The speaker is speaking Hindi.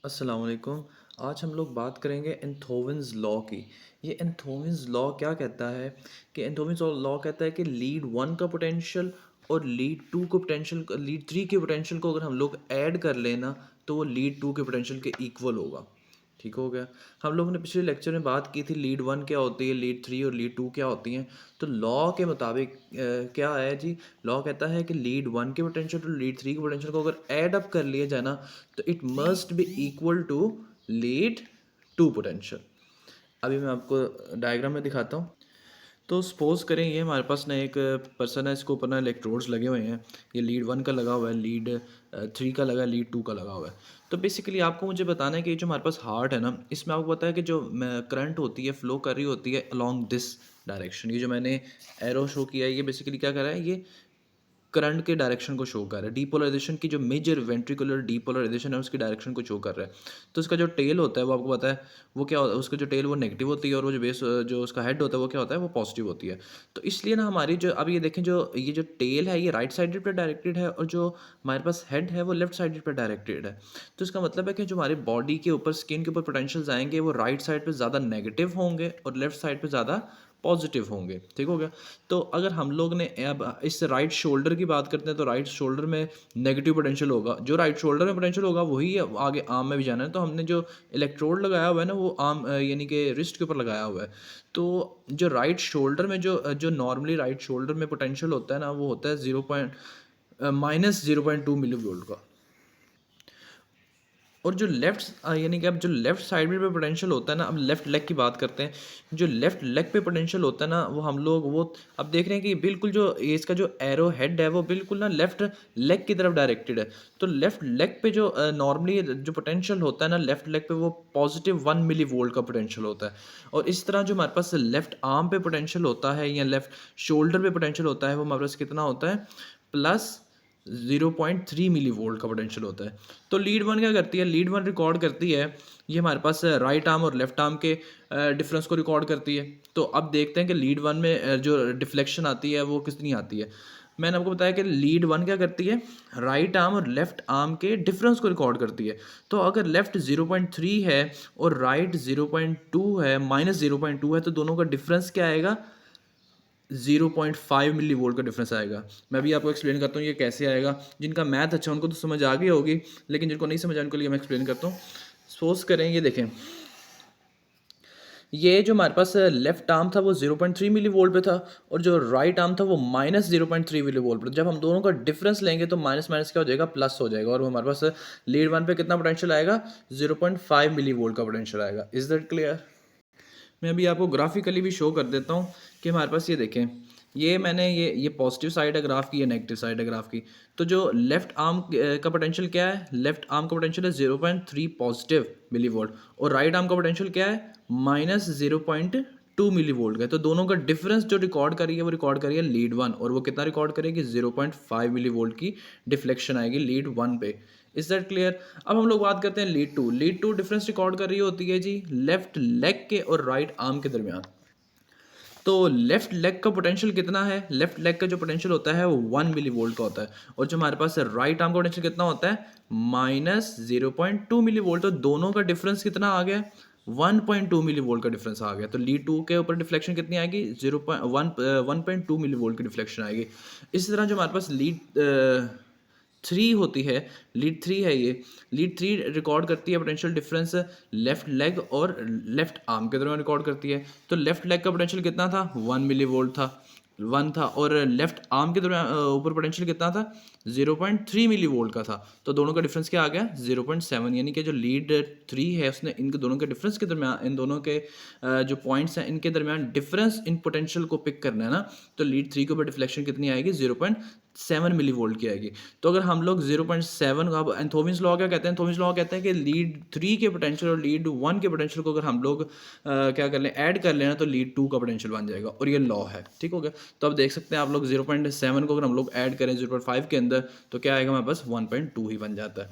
अस्सलाम वालेकुम। आज हम लोग बात करेंगे एंथोवेन्स लॉ की। ये एंथोवेन्स लॉ क्या कहता है कि एंथोवेन्स लॉ कहता है कि लीड वन का पोटेंशियल और लीड टू को पोटेंशियल लीड थ्री के पोटेंशियल को अगर हम लोग ऐड कर लेना तो वो लीड टू के पोटेंशियल के इक्वल होगा। ठीक हो गया। हम लोगों ने पिछले लेक्चर में बात की थी लीड वन क्या होती है, लीड थ्री और लीड टू क्या होती हैं। तो लॉ के मुताबिक क्या है जी, लॉ कहता है कि लीड वन के पोटेंशियल और लीड थ्री के पोटेंशियल को अगर ऐड अप कर लिया जाए ना तो it must be equal to lead two potential. अभी मैं आपको डायग्राम में दिखाता हूँ। तो सपोज करें ये हमारे पास ना एक पर्सन है, इसको ऊपर ना इलेक्ट्रोड्स लगे हुए हैं। ये लीड वन का लगा हुआ है, लीड थ्री का लगा है, लीड टू का लगा हुआ है। तो बेसिकली आपको मुझे बताना है कि जो हमारे पास हार्ट है ना, इसमें आपको पता है कि जो करंट होती है फ्लो कर रही होती है अलॉन्ग दिस डायरेक्शन। ये जो मैंने एरो शो किया है ये बेसिकली क्या कर रहा है, ये करंट के डायरेक्शन को शो कर रहा है। डीपोलराइजेशन की जो मेजर वेंट्रिकुलर डीपोलराइजेशन है उसकी डायरेक्शन को शो कर रहा है। तो उसका जो टेल होता है वो आपको पता है वो क्या होता है, उसका जो टेल वो नेगेटिव होती है और वो जो बेस जो उसका हेड होता है वो क्या होता है, वो पॉजिटिव होती है। तो इसलिए ना हमारी जो अब ये देखें, जो टेल है ये राइट साइडेड पर डायरेक्टेड है और जो हमारे पास हेड है वो लेफ्ट साइडेड पर डायरेक्टेड है। तो इसका मतलब है कि जो हमारी बॉडी के ऊपर स्किन के ऊपर पोटेंशियल्स आएंगे वो राइट साइड पर ज़्यादा नेगेटिव होंगे और लेफ्ट साइड पर ज़्यादा पॉजिटिव होंगे। ठीक हो गया। तो अगर हम लोग ने अब इस राइट शोल्डर की बात करते हैं तो राइट शोल्डर में नेगेटिव पोटेंशियल होगा। जो राइट शोल्डर में पोटेंशियल होगा वही आगे आर्म में भी जाना है। तो हमने जो इलेक्ट्रोड लगाया हुआ है ना वो आर्म यानी कि रिस्ट के ऊपर लगाया हुआ है। तो जो राइट शोल्डर में जो नॉर्मली राइट शोल्डर में पोटेंशियल होता है ना वो होता है -0.2 मिली वोल्ट का। और जो यानी कि अब जो लेफ्ट साइड में पोटेंशियल होता है ना, अब लेफ्ट लेग की बात करते हैं। जो लेफ्ट लेग पे पोटेंशियल होता है ना वो हम लोग वो अब देख रहे हैं कि बिल्कुल जो ये इसका जो एरो हेड है वो बिल्कुल ना लेफ्ट लेग की तरफ डायरेक्टेड है। तो लेफ्ट लेग पे जो नॉर्मली जो पोटेंशियल होता है ना लेफ्ट लेग पे वो +1 मिली वोल्ट का पोटेंशियल होता है। और इस तरह जो हमारे पास लेफ्ट आर्म पे पोटेंशियल होता है या लेफ्ट शोल्डर पे पोटेंशियल होता है वो हमारे पास कितना होता है, +0.3 मिली वोल्ट का पोटेंशियल होता है। तो लीड वन क्या करती है, लीड वन रिकॉर्ड करती है, ये हमारे पास राइट आर्म और लेफ्ट आर्म के डिफरेंस को रिकॉर्ड करती है। तो अब देखते हैं कि लीड वन में जो डिफ्लेक्शन आती है वो कितनी आती है। मैंने आपको बताया कि लीड वन क्या करती है, राइट आर्म और लेफ्ट आर्म के डिफरेंस को रिकॉर्ड करती है। तो अगर लेफ्ट 0.3 है और राइट 0.2 है, -0.2 है, तो दोनों का डिफरेंस क्या आएगा, 0.5 मिली वोल्ट का डिफरेंस आएगा। मैं भी आपको एक्सप्लेन करता हूँ ये कैसे आएगा। जिनका मैथ अच्छा उनको तो समझ आ गई होगी, लेकिन जिनको नहीं समझ आने उनके लिए मैं एक्सप्लेन करता हूँ। सपोज करें ये देखें, ये जो हमारे पास लेफ्ट आर्म था वो 0.3 मिली वोल्ट पे था और जो राइट आर्म था वो -0.3 मिली वोल्ट पे। जब हम दोनों का डिफरेंस लेंगे तो माइनस माइनस क्या हो जाएगा, प्लस हो जाएगा। और वो हमारे पास लीड वन पे कितना पोटेंशियल आएगा, 0.5 मिली वोल्ट का पोटेंशियल आएगा। Is that clear? मैं अभी आपको ग्राफिकली भी शो कर देता हूँ कि हमारे पास ये देखें, ये मैंने ये पॉजिटिव साइड है ग्राफ की, ये नेगेटिव साइड है ग्राफ की। तो जो लेफ्ट आर्म का पोटेंशियल क्या है, लेफ्ट आर्म का पोटेंशियल है 0.3 पॉजिटिव मिली वोल्ट और राइट आर्म का पोटेंशियल क्या है, -0.2 मिली वोल्ट का। तो दोनों का डिफरेंस जो रिकॉर्ड करी है वो रिकॉर्ड करी है लीड वन, और वो कितना रिकॉर्ड करेगी, 0.5 मिली वोल्ट की डिफ्लेक्शन आएगी लीड वन पे। Is that clear? अब हम लोग बात करते हैं lead two. Lead two difference record कर रही होती है जी लेफ्ट लेग के और राइट आर्म के दरमियान। तो लेफ्ट लेग का पोटेंशियल कितना है, लेफ्ट लेग का जो पोटेंशियल होता है वो 1 मिली वोल्ट का होता है। और जो हमारे पास राइट आर्म का पोटेंशियल कितना होता है, -0.2 मिली वोल्ट। तो दोनों का डिफरेंस कितना आ गया, 1.2 मिली वोल्ट का डिफरेंस आ गया। तो लीड टू के ऊपर डिफ्लेक्शन कितनी आएगी, 1.2 मिली वोल्ट की डिफ्लेक्शन आएगी। इसी तरह जो हमारे पास लीड थ्री होती है, लीड थ्री है ये, लीड थ्री रिकॉर्ड करती है पोटेंशियल डिफरेंस लेफ्ट लेग और लेफ्ट आर्म के दरमियान रिकॉर्ड करती है। तो लेफ्ट लेग का पोटेंशियल कितना था, 1 मिली वोल्ट था, 1 था। और लेफ्ट आर्म के दरमियान ऊपर पोटेंशियल कितना था, 0.3 मिली वोल्ट का था। तो दोनों का डिफरेंस क्या आ गया, 0.7। यानी कि जो लीड थ्री है उसने इनके दोनों के डिफरेंस के दरमियान, इन दोनों के जो पॉइंट्स हैं इनके दरमियान डिफरेंस इन पोटेंशियल को पिक करना है ना। तो लीड थ्री के ऊपर डिफ्लेक्शन कितनी आएगी, 0.7 मिली वोल्ट की आएगी। तो अगर हम लोग 0.7 का, अब एंथोवेन्स लॉ क्या कहते हैं, एंथोवेन्स लॉ कहते हैं कि लीड थ्री के पोटेंशियल और लीड वन के पोटेंशियल को अगर हम लोग क्या कर लें, ऐड कर लेना, तो लीड टू का पोटेंशियल बन जाएगा। और ये लॉ है, ठीक हो गया। तो अब देख सकते हैं आप लोग 0.7 को अगर हम लोग ऐड करें 0.5 के अंदर तो क्या आएगा, हमारे पास 1.2 ही बन जाता है।